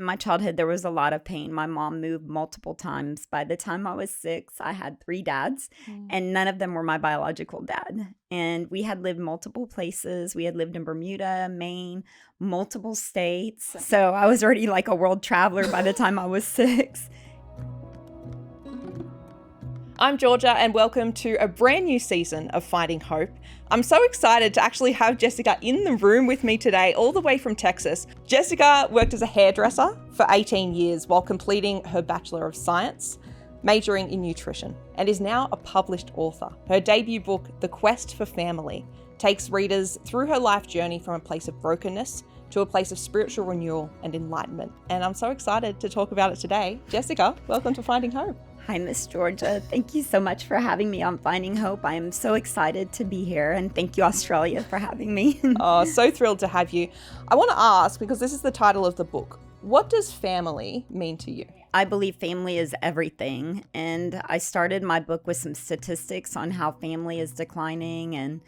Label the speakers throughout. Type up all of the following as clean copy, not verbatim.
Speaker 1: In my childhood, there was a lot of pain. My mom moved multiple times. By the time I was 6, I had 3 dads, and none of them were my biological dad. And we had lived multiple places. We had lived in Bermuda, Maine, multiple states. So I was already like a world traveler by the time I was 6.
Speaker 2: I'm Georgia, and welcome to a brand new season of Finding Hope. I'm so excited to actually have Jessica in the room with me today, all the way from Texas. Jessica worked as a hairdresser for 18 years while completing her Bachelor of Science, majoring in nutrition, and is now a published author. Her debut book, The Quest for Family, takes readers through her life journey from a place of brokenness to a place of spiritual renewal and enlightenment. And I'm so excited to talk about it today. Jessica, welcome to Finding Hope.
Speaker 1: Hi, Miss Georgia. Thank you so much for having me on Finding Hope. I am so excited to be here, and thank you, Australia, for having me.
Speaker 2: Oh, so thrilled to have you. I want to ask, because this is the title of the book, what does family mean to you?
Speaker 1: I believe family is everything, and I started my book with some statistics on how family is declining, and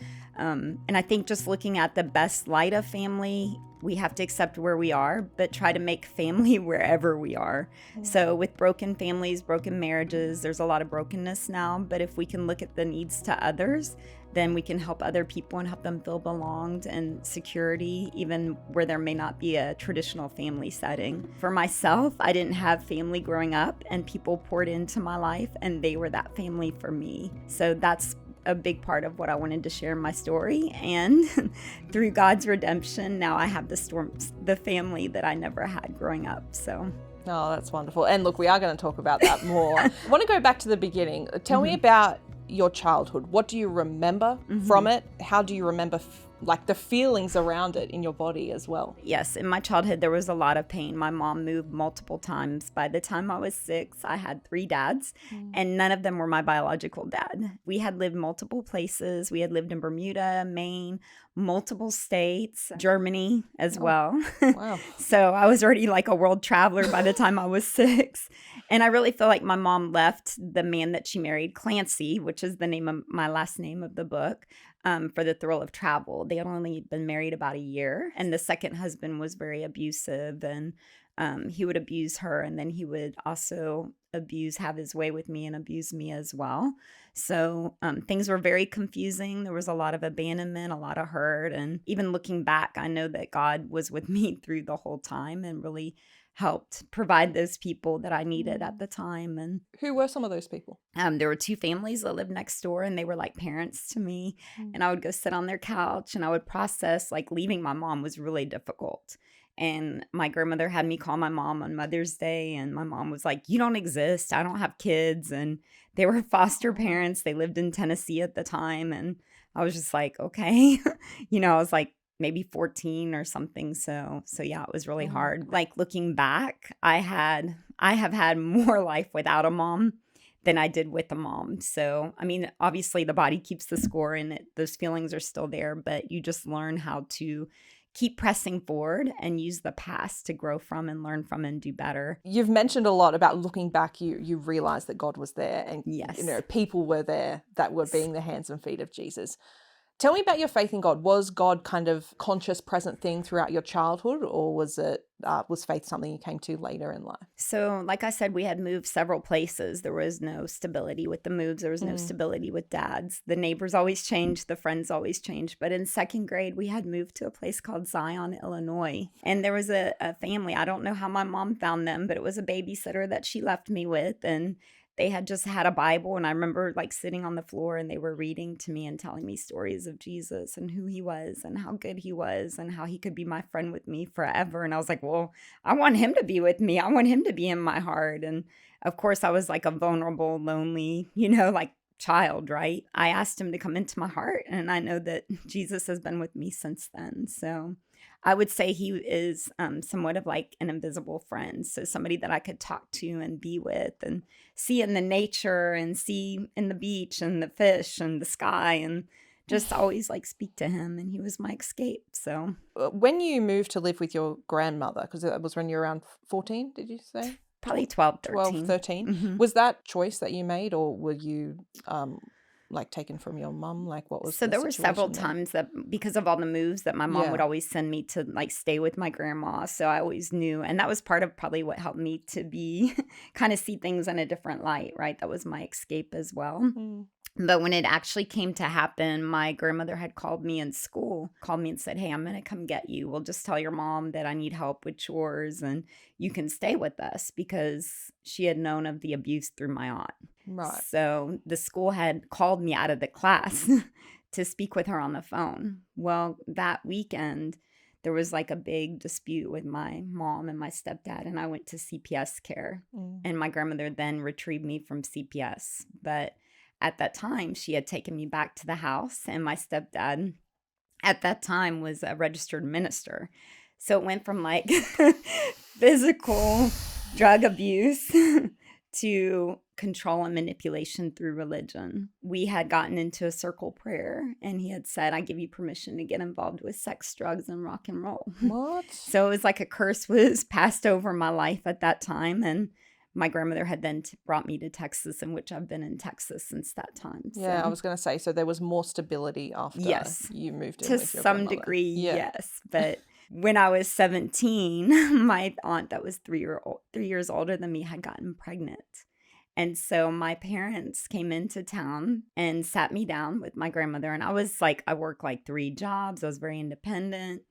Speaker 1: I think just looking at the best light of family, we have to accept where we are, but try to make family wherever we are. So with broken families, broken marriages, there's a lot of brokenness now, but if we can look at the needs to others, then we can help other people and help them feel belonged and security, even where there may not be a traditional family setting. For myself, I didn't have family growing up, and people poured into my life, and they were that family for me. So that's a big part of what I wanted to share in my story. And through God's redemption, now I have the family that I never had growing up. So.
Speaker 2: Oh, that's wonderful. And look, we are going to talk about that more. I want to go back to the beginning. Tell me about your childhood. What do you remember from it? How do you remember the feelings around it in your body as well?
Speaker 1: Yes, in my childhood, there was a lot of pain. My mom moved multiple times. By the time I was 6, I had 3 dads, and none of them were my biological dad. We had lived multiple places. We had lived in Bermuda, Maine, multiple states, Germany as well.
Speaker 2: Wow.
Speaker 1: So I was already like a world traveler by the time I was 6. And I really feel like my mom left the man that she married, Clancy, which is the name of my last name of the book, for the thrill of travel. They had only been married about a year, and the second husband was very abusive, and he would abuse her, and then he would also have his way with me and abuse me as well. So things were very confusing. There was a lot of abandonment, a lot of hurt, and even looking back, I know that God was with me through the whole time and really helped provide those people that I needed at the time. And
Speaker 2: who were some of those people?
Speaker 1: There were 2 families that lived next door, and they were like parents to me. And I would go sit on their couch, and I would process, like, leaving my mom was really difficult. And my grandmother had me call my mom on Mother's Day, and my mom was like, "You don't exist. I don't have kids." And they were foster parents. They lived in Tennessee at the time. And I was just like, okay. I was like, maybe 14 or something. So yeah, it was really hard. Like, looking back, I have had more life without a mom than I did with a mom. So, I mean, obviously the body keeps the score, and those feelings are still there, but you just learn how to keep pressing forward and use the past to grow from and learn from and do better.
Speaker 2: You've mentioned a lot about looking back, you realized that God was there, and
Speaker 1: Yes.
Speaker 2: People were there that were being the hands and feet of Jesus. Tell me about your faith in God. Was God kind of conscious, present thing throughout your childhood, or was faith something you came to later in life?
Speaker 1: So, like I said, we had moved several places. There was no stability with the moves. There was no stability with dads. The neighbors always changed. The friends always changed. But in 2nd grade, we had moved to a place called Zion, Illinois. And there was a family. I don't know how my mom found them, but it was a babysitter that she left me with. And they had just had a Bible, and I remember like sitting on the floor, and they were reading to me and telling me stories of Jesus and who he was and how good he was and how he could be my friend with me forever. And I was like, well, I want him to be with me. I want him to be in my heart. And of course, I was like a vulnerable, lonely, like child, right? I asked him to come into my heart, and I know that Jesus has been with me since then. So I would say he is somewhat of like an invisible friend. So somebody that I could talk to and be with and see in the nature and see in the beach and the fish and the sky, and just always like speak to him. And he was my escape. So
Speaker 2: when you moved to live with your grandmother, because it was when you were around 14, did you say?
Speaker 1: Probably 12, 13.
Speaker 2: 12, 13. Was that choice that you made, or were you like taken from your mum? Like what was
Speaker 1: So
Speaker 2: the
Speaker 1: there were several
Speaker 2: situation there?
Speaker 1: times that because of all the moves that my mom would always send me to like stay with my grandma. So I always knew. And that was part of probably what helped me to be kind of see things in a different light, right? That was my escape as well.
Speaker 2: Mm.
Speaker 1: But when it actually came to happen, my grandmother had called me in school, called me and said, "Hey, I'm going to come get you. We'll just tell your mom that I need help with chores and you can stay with us," because she had known of the abuse through my aunt.
Speaker 2: Right.
Speaker 1: So the school had called me out of the class to speak with her on the phone. Well, that weekend, there was like a big dispute with my mom and my stepdad, and I went to CPS care. And my grandmother then retrieved me from CPS. But at that time, she had taken me back to the house, and my stepdad at that time was a registered minister. So it went from like physical drug abuse to control and manipulation through religion. We had gotten into a circle prayer, and he had said, "I give you permission to get involved with sex, drugs, and rock and roll."
Speaker 2: What?
Speaker 1: So it was like a curse was passed over my life at that time. And my grandmother had then brought me to Texas, in which I've been in Texas since that time.
Speaker 2: Yeah,
Speaker 1: So,
Speaker 2: I was going to say, so there was more stability after
Speaker 1: yes,
Speaker 2: you moved in
Speaker 1: to
Speaker 2: with your
Speaker 1: some
Speaker 2: grandmother.
Speaker 1: degree,
Speaker 2: Yeah.
Speaker 1: yes. But when I was 17, my aunt that was 3 years older than me had gotten pregnant. And so my parents came into town and sat me down with my grandmother. And I was like, I worked like 3 jobs. I was very independent.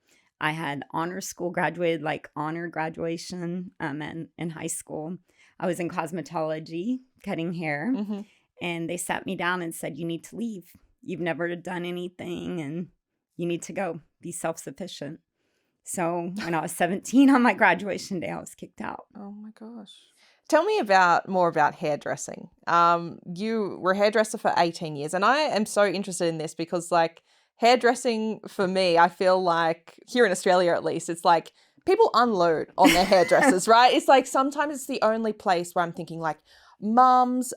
Speaker 1: I had honor school, graduated like honor graduation in high school. I was in cosmetology, cutting hair.
Speaker 2: Mm-hmm.
Speaker 1: And they sat me down and said, "You need to leave. You've never done anything and you need to go. Be self-sufficient." So when I was 17 on my graduation day, I was kicked out.
Speaker 2: Oh my gosh. Tell me more about hairdressing. You were a hairdresser for 18 years, and I am so interested in this because, like, hairdressing for me, I feel like here in Australia at least, it's like people unload on their hairdressers, right? It's like sometimes it's the only place where I'm thinking like mums,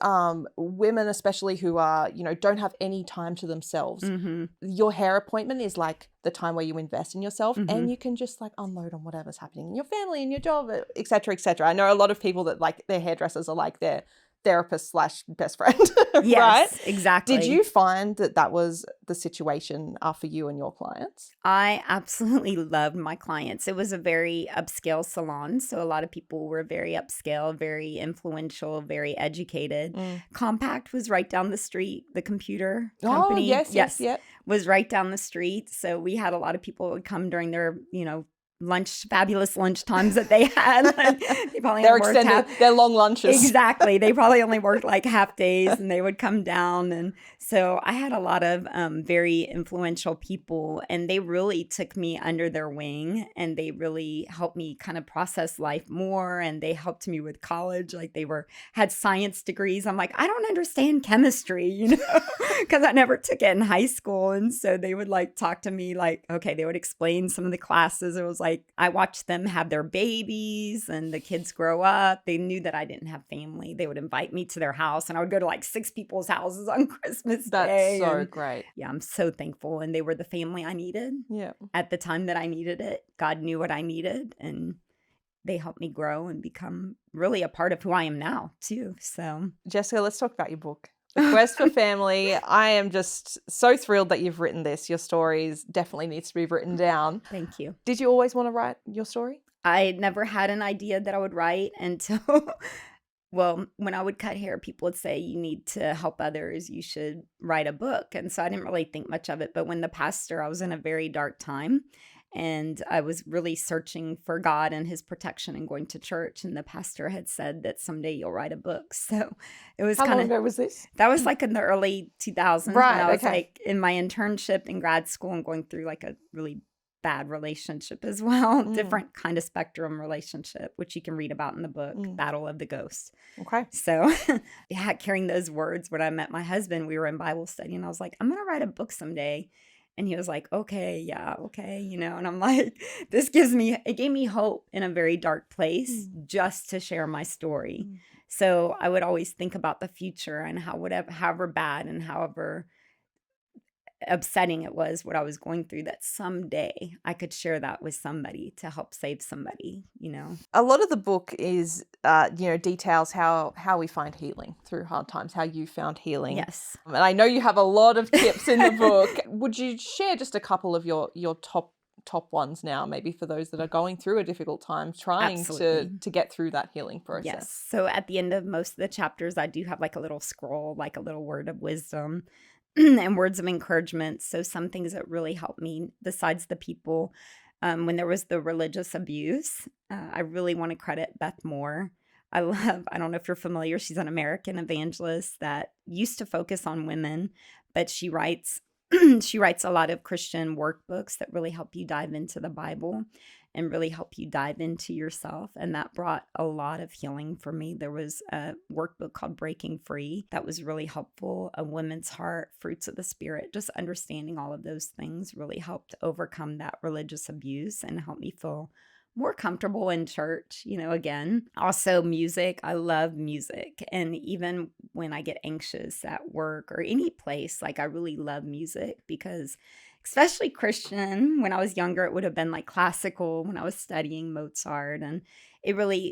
Speaker 2: women especially who are, don't have any time to themselves.
Speaker 1: Mm-hmm.
Speaker 2: Your hair appointment is like the time where you invest in yourself,
Speaker 1: Mm-hmm.
Speaker 2: and you can just like unload on whatever's happening in your family and your job, et cetera, et cetera. I know a lot of people that like their hairdressers are like their therapist / best friend,
Speaker 1: Yes,
Speaker 2: right?
Speaker 1: exactly.
Speaker 2: Did you find that was the situation for you and your clients?
Speaker 1: I absolutely loved my clients. It was a very upscale salon. So a lot of people were very upscale, very influential, very educated. Compact was right down the street. The computer company
Speaker 2: yes,
Speaker 1: was right down the street. So we had a lot of people would come during their, fabulous lunch times that they had. They probably
Speaker 2: They're extended, they're long lunches.
Speaker 1: Exactly. They probably only worked like half days, and they would come down. And so I had a lot of very influential people, and they really took me under their wing, and they really helped me kind of process life more. And they helped me with college. Like they had science degrees. I'm like, I don't understand chemistry, because I never took it in high school. And so they would like talk to me like, okay, they would explain some of the classes. It was like, I watched them have their babies and the kids grow up. They knew that I didn't have family. They would invite me to their house, and I would go to like 6 people's houses on Christmas Day.
Speaker 2: That's so great.
Speaker 1: Yeah, I'm so thankful. And they were the family I needed.
Speaker 2: Yeah.
Speaker 1: At the time that I needed it. God knew what I needed, and they helped me grow and become really a part of who I am now too. So,
Speaker 2: Jessica, let's talk about your book. The Quest for Family. I am just so thrilled that you've written this. Your stories definitely needs to be written down.
Speaker 1: Thank you.
Speaker 2: Did you always want to write your story?
Speaker 1: I never had an idea that I would write until, well, when I would cut hair, people would say, "You need to help others. You should write a book." And so I didn't really think much of it. But when I was in a very dark time, and I was really searching for God and his protection and going to church. And the pastor had said that someday you'll write a book. So it was
Speaker 2: How long ago was this?
Speaker 1: That was like in the early 2000s.
Speaker 2: Right,
Speaker 1: when I was
Speaker 2: okay.
Speaker 1: like in my internship in grad school and going through like a really bad relationship as well. Different kind of spectrum relationship, which you can read about in the book, Battle of the Ghost.
Speaker 2: Okay.
Speaker 1: So yeah, carrying those words, when I met my husband, we were in Bible study, and I was like, I'm going to write a book someday. And he was like, okay, yeah, okay, and I'm like, it gave me hope in a very dark place just to share my story. So I would always think about the future and however bad and however upsetting it was what I was going through, that someday I could share that with somebody to help save somebody, you know?
Speaker 2: A lot of the book is, details how we find healing through hard times, how you found healing.
Speaker 1: Yes.
Speaker 2: And I know you have a lot of tips in the book. Would you share just a couple of your top ones now, maybe for those that are going through a difficult time, trying
Speaker 1: Absolutely.
Speaker 2: to get through that healing process?
Speaker 1: Yes. So at the end of most of the chapters, I do have like a little scroll, like a little word of wisdom and words of encouragement. So some things that really helped me, besides the people, when there was the religious abuse, I really want to credit Beth Moore. I don't know if you're familiar, she's an American evangelist that used to focus on women, but she writes she writes a lot of Christian workbooks that really help you dive into the Bible and really help you dive into yourself. And that brought a lot of healing for me. There was a workbook called Breaking Free that was really helpful. A Woman's Heart, Fruits of the Spirit, just understanding all of those things really helped overcome that religious abuse and help me feel more comfortable in church, again. Also, music. I love music. And even when I get anxious at work or any place, like I really love music because, especially Christian, when I was younger, it would have been like classical when I was studying Mozart. And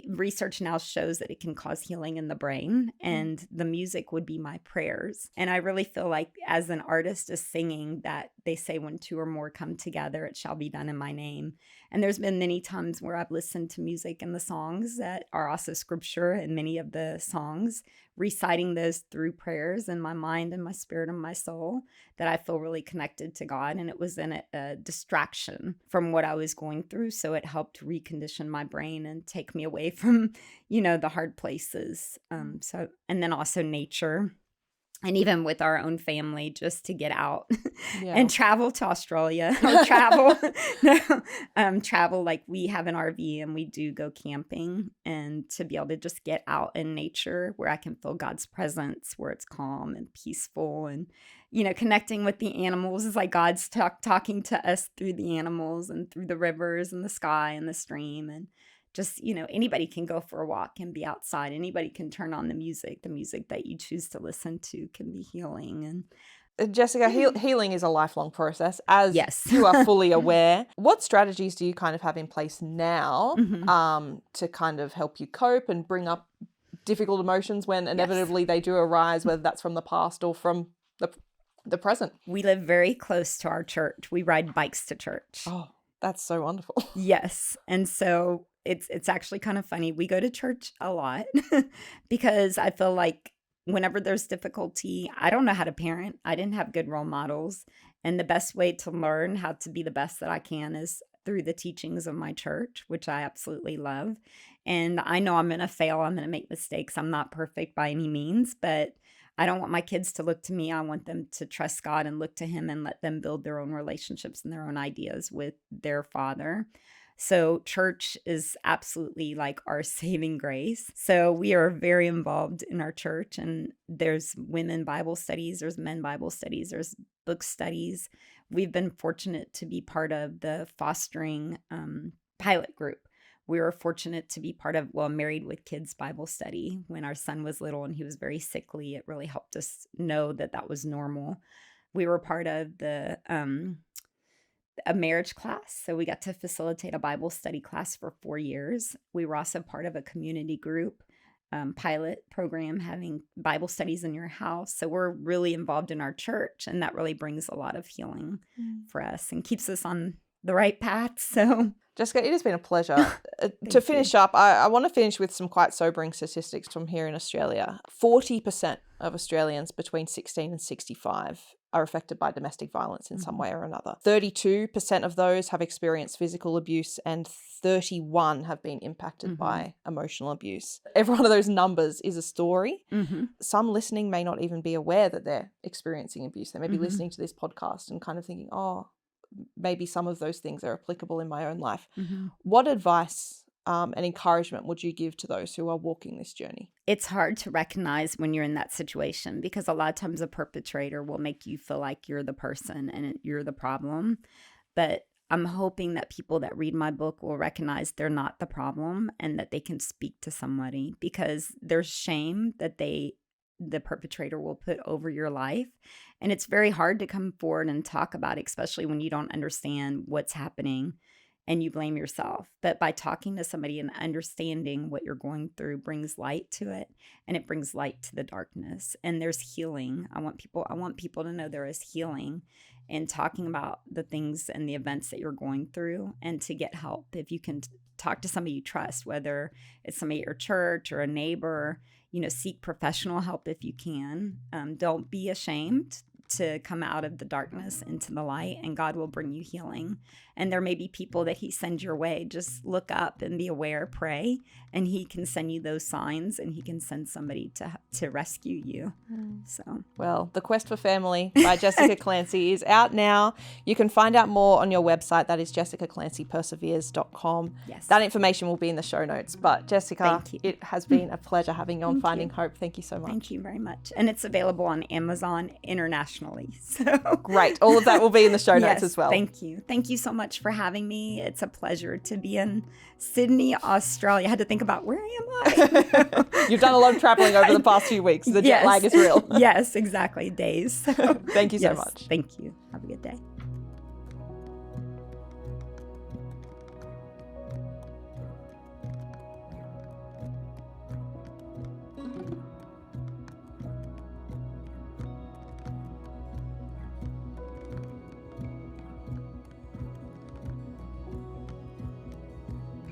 Speaker 1: research now shows that it can cause healing in the brain, and the music would be my prayers. And I really feel like as an artist is singing that they say when two or more come together, it shall be done in my name. And there's been many times where I've listened to music and the songs that are also scripture, and many of the songs, reciting those through prayers in my mind and my spirit and my soul, that I feel really connected to God. And it was in a distraction from what I was going through. So it helped recondition my brain and take me away from, the hard places. And then also nature. And even with our own family, just to get out and travel to Australia or travel like we have an RV and we do go camping, and to be able to just get out in nature where I can feel God's presence, where it's calm and peaceful, and, connecting with the animals is like God's talking to us through the animals and through the rivers and the sky and the stream. And just, anybody can go for a walk and be outside. Anybody can turn on the music. The music that you choose to listen to can be healing. And
Speaker 2: Jessica, healing is a lifelong process, as
Speaker 1: yes.
Speaker 2: you are fully aware. What strategies do you kind of have in place now to kind of help you cope and bring up difficult emotions when inevitably they do arise, whether that's from the past or from the present?
Speaker 1: We live very close to our church. We ride bikes to church.
Speaker 2: Oh, that's so wonderful.
Speaker 1: Yes. And so it's actually kind of funny. We go to church a lot because I feel like whenever there's difficulty, I don't know how to parent. I didn't have good role models. And the best way to learn how to be the best that I can is through the teachings of my church, which I absolutely love. And I know I'm going to fail. I'm going to make mistakes. I'm not perfect by any means, but I don't want my kids to look to me. I want them to trust God and look to Him and let them build their own relationships and their own ideas with their Father. So church is absolutely like our saving grace. So we are very involved in our church, and there's women Bible studies, there's men Bible studies, there's book studies. We've been fortunate to be part of the fostering pilot group. We were fortunate to be part of, Married with Kids Bible study when our son was little and he was very sickly. It really helped us know that that was normal. We were part of a marriage class. So we got to facilitate a Bible study class for 4 years. We were also part of a community group pilot program, having Bible studies in your house. So we're really involved in our church, and that really brings a lot of healing for us and keeps us on the right path. So
Speaker 2: Jessica, it has been a pleasure. To finish up, I want to finish with some quite sobering statistics from here in Australia. 40% of Australians between 16 and 65 are affected by domestic violence in some way or another. 32% of those have experienced physical abuse, and 31 have been impacted by emotional abuse. Every one of those numbers is a story. Some listening may not even be aware that they're experiencing abuse. They may be listening to this podcast and kind of thinking, oh, maybe some of those things are applicable in my own life. What advice and encouragement would you give to those who are walking this journey?
Speaker 1: It's hard to recognize when you're in that situation, because a lot of times a perpetrator will make you feel like you're the person and you're the problem. But I'm hoping that people that read my book will recognize they're not the problem and that they can speak to somebody, because there's shame that they the perpetrator will put over your life. And it's very hard to come forward and talk about it, especially when you don't understand what's happening and you blame yourself. But by talking to somebody and understanding what you're going through brings light to it, and it brings light to the darkness. And there's healing. I want people to know there is healing in talking about the things and the events that you're going through, and to get help. If you can talk to somebody you trust, whether it's somebody at your church or a neighbor, seek professional help if you can. Don't be ashamed to come out of the darkness into the light, and God will bring you healing. And there may be people that he sends your way. Just look up and be aware, pray, and he can send you those signs, and he can send somebody to rescue you. So,
Speaker 2: well, The Quest for Family by Jessica Clancy is out now. You can find out more on your website. That is jessicaclancyperseveres.com.
Speaker 1: Yes.
Speaker 2: That information will be in the show notes. But Jessica, it has been a pleasure having you on Finding Hope. Thank you so much.
Speaker 1: Thank you very much. And it's available on Amazon internationally. So
Speaker 2: great. All of that will be in the show notes as well.
Speaker 1: Thank you. Thank you so much for having me. It's a pleasure to be in Sydney, Australia. I had to think about, where am I?
Speaker 2: You've done a lot of traveling over the past few weeks. The jet lag is real.
Speaker 1: Yes, exactly. Days.
Speaker 2: Thank you so much.
Speaker 1: Thank you.